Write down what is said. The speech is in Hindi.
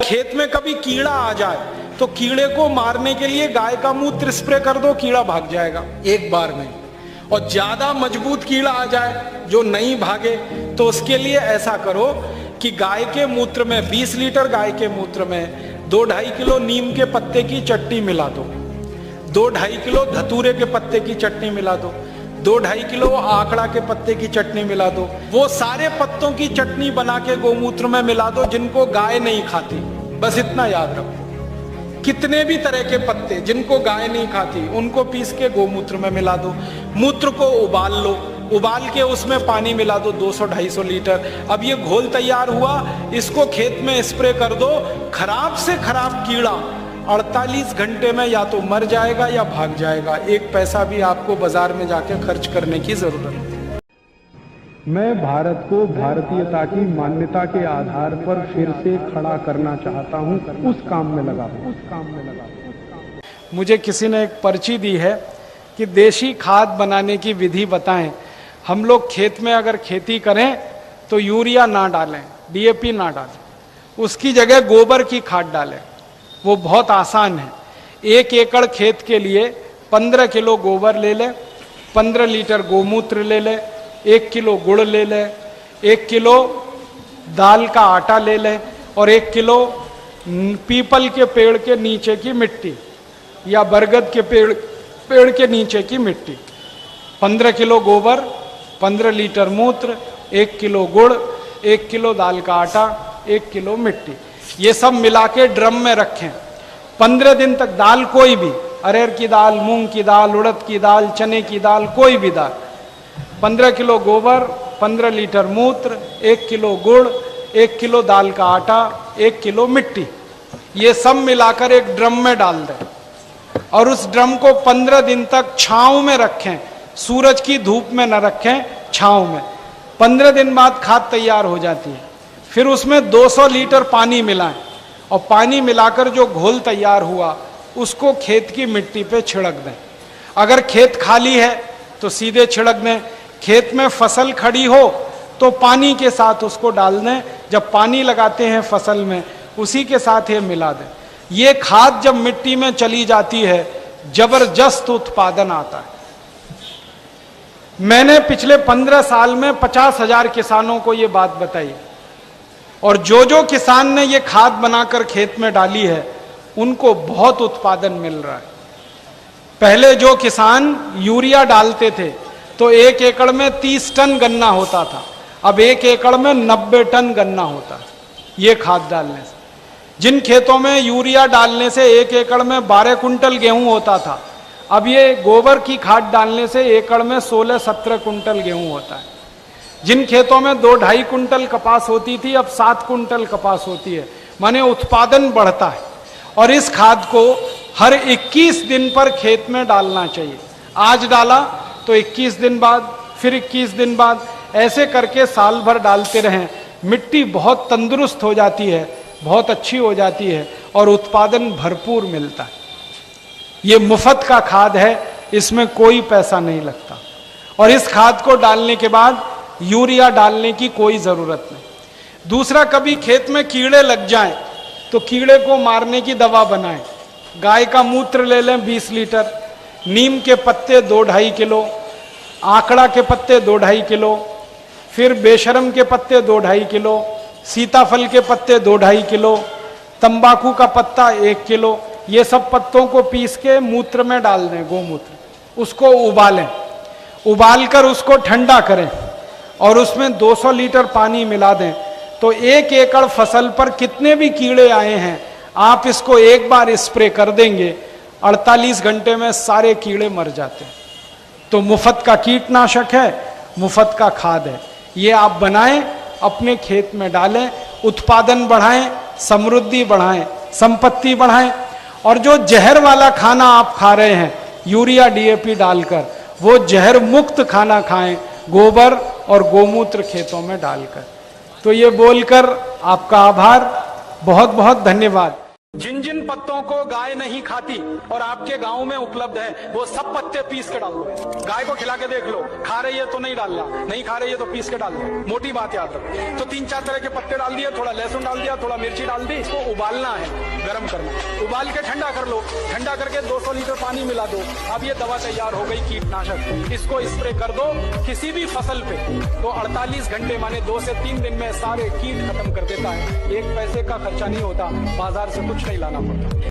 खेत में कभी कीड़ा आ जाए तो कीड़े को मारने के लिए गाय का मूत्र स्प्रे कर दो, कीड़ा भाग जाएगा एक बार में। और ज्यादा मजबूत कीड़ा आ जाए जो नहीं भागे तो उसके लिए ऐसा करो कि गाय के मूत्र में 20 लीटर गाय के मूत्र में 2-2.5 किलो नीम के पत्ते की चटनी मिला दो, 2-2.5 किलो धतूरे के पत्ते की चटनी मिला दो, 2-2.5 किलो आंकड़ा के पत्ते की चटनी मिला दो। वो सारे पत्तों की चटनी बना के गोमूत्र में मिला दो जिनको गाय नहीं खाती। बस इतना याद रखो, कितने भी तरह के पत्ते जिनको गाय नहीं खाती उनको पीस के गोमूत्र में मिला दो। मूत्र को उबाल लो, उबाल के उसमें पानी मिला दो 200-250 लीटर। अब ये घोल तैयार हुआ, इसको खेत में स्प्रे कर दो। खराब से खराब कीड़ा 48 घंटे में या तो मर जाएगा या भाग जाएगा। एक पैसा भी आपको बाजार में जाके खर्च करने की जरूरत नहीं। मैं भारत को भारतीयता की मान्यता के आधार पर फिर से खड़ा करना चाहता हूं, उस काम में लगा हूं। मुझे किसी ने एक पर्ची दी है कि देशी खाद बनाने की विधि बताएं। हम लोग खेत में अगर खेती करें तो यूरिया ना डालें, डीएपी ना डालें, उसकी जगह गोबर की खाद डालें। वो बहुत आसान है। 1 एकड़ खेत के लिए 15 किलो गोबर ले लें, 15 लीटर गोमूत्र ले लें, 1 किलो गुड़ ले लें, 1 किलो दाल का आटा ले लें और 1 किलो पीपल के पेड़ के नीचे की मिट्टी या बरगद के पेड़ के नीचे की मिट्टी। 15 किलो गोबर, 15 लीटर मूत्र, 1 किलो गुड़, 1 किलो दाल का आटा, 1 किलो मिट्टी, ये सब मिला के ड्रम में रखें। 15 दिन तक दाल कोई भी, अरहर की दाल, मूंग की दाल, उड़द की दाल, चने की दाल, कोई भी दाल, 15 किलो गोबर, 15 लीटर मूत्र, 1 किलो गुड़, 1 किलो दाल का आटा, 1 किलो मिट्टी, ये सब मिलाकर एक ड्रम में डाल दें और उस ड्रम को 15 दिन तक छांव में रखें। सूरज की धूप में न रखें, छांव में। 15 दिन बाद खाद तैयार हो जाती है। फिर उसमें 200 लीटर पानी मिलाएं और पानी मिलाकर जो घोल तैयार हुआ उसको खेत की मिट्टी पे छिड़क दें। अगर खेत खाली है तो सीधे छिड़क दें। खेत में फसल खड़ी हो तो पानी के साथ उसको डाल दें। जब पानी लगाते हैं फसल में उसी के साथ ये मिला दें। ये खाद जब मिट्टी में चली जाती है जबरदस्त उत्पादन आता है। मैंने पिछले 15 साल में 50,000 किसानों को ये बात बताई और जो किसान ने ये खाद बनाकर खेत में डाली है उनको बहुत उत्पादन मिल रहा है। पहले जो किसान यूरिया डालते थे तो 1 एकड़ में 30 टन गन्ना होता था, अब 1 एकड़ में 90 टन गन्ना होता है ये खाद डालने से। जिन खेतों में यूरिया डालने से 1 एकड़ में 12 कुंटल गेहूं होता था, अब ये गोबर की खाद डालने से एकड़ में 16-17 कुंटल गेहूं होता है। जिन खेतों में 2-2.5 कुंटल कपास होती थी अब 7 कुंटल कपास होती है। माने उत्पादन बढ़ता है। और इस खाद को हर 21 दिन पर खेत में डालना चाहिए। आज डाला तो 21 दिन बाद, फिर 21 दिन बाद, ऐसे करके साल भर डालते रहें। मिट्टी बहुत तंदुरुस्त हो जाती है, बहुत अच्छी हो जाती है और उत्पादन भरपूर मिलता है। ये मुफ्त का खाद है, इसमें कोई पैसा नहीं लगता। और इस खाद को डालने के बाद यूरिया डालने की कोई जरूरत नहीं। दूसरा, कभी खेत में कीड़े लग जाएं तो कीड़े को मारने की दवा बनाएं। गाय का मूत्र ले लें 20 लीटर, नीम के पत्ते 2-2.5 किलो, आंकड़ा के पत्ते 2-2.5 किलो, फिर बेशरम के पत्ते 2-2.5 किलो, सीताफल के पत्ते 2-2.5 किलो, तंबाकू का पत्ता 1 किलो, ये सब पत्तों को पीस के मूत्र में डाल दें, गोमूत्र। उसको उबालें, उबालकर उसको ठंडा करें और उसमें 200 लीटर पानी मिला दें। तो 1 एकड़ फसल पर कितने भी कीड़े आए हैं आप इसको एक बार स्प्रे कर देंगे, 48 घंटे में सारे कीड़े मर जाते हैं। तो मुफ्त का कीटनाशक है, मुफ्त का खाद है। ये आप बनाएं, अपने खेत में डालें, उत्पादन बढ़ाएं, समृद्धि बढ़ाएं, संपत्ति बढ़ाएं। और जो जहर वाला खाना आप खा रहे हैं यूरिया डीएपी डालकर, वो जहर मुक्त खाना खाएं, गोबर और गोमूत्र खेतों में डालकर। तो ये बोलकर आपका आभार, बहुत बहुत धन्यवाद। जिन जिन जिन पत्तों को गाय नहीं खाती और आपके गांव में उपलब्ध है, वो सब पत्ते पीस के डाल दो। गाय को खिला के देख लो, खा रही है तो नहीं डालना, नहीं खा रही है तो पीस के डाल दो। मोटी बात याद रखो। तो 3-4 तरह के पत्ते डाल दिए, थोड़ा लहसुन डाल दिया, थोड़ा मिर्ची डाल दी, इसको उबालना है, गर्म करना, उबाल के ठंडा कर लो। ठंडा करके 200 लीटर पानी मिला दो। अब ये दवा तैयार हो गई, कीटनाशक। इसको स्प्रे कर दो किसी भी फसल पे, तो 48 घंटे माने 2 से 3 दिन में सारे कीट खत्म कर देता है। 1 पैसे का खर्चा नहीं होता, बाजार से कुछ नहीं लाना पड़ता।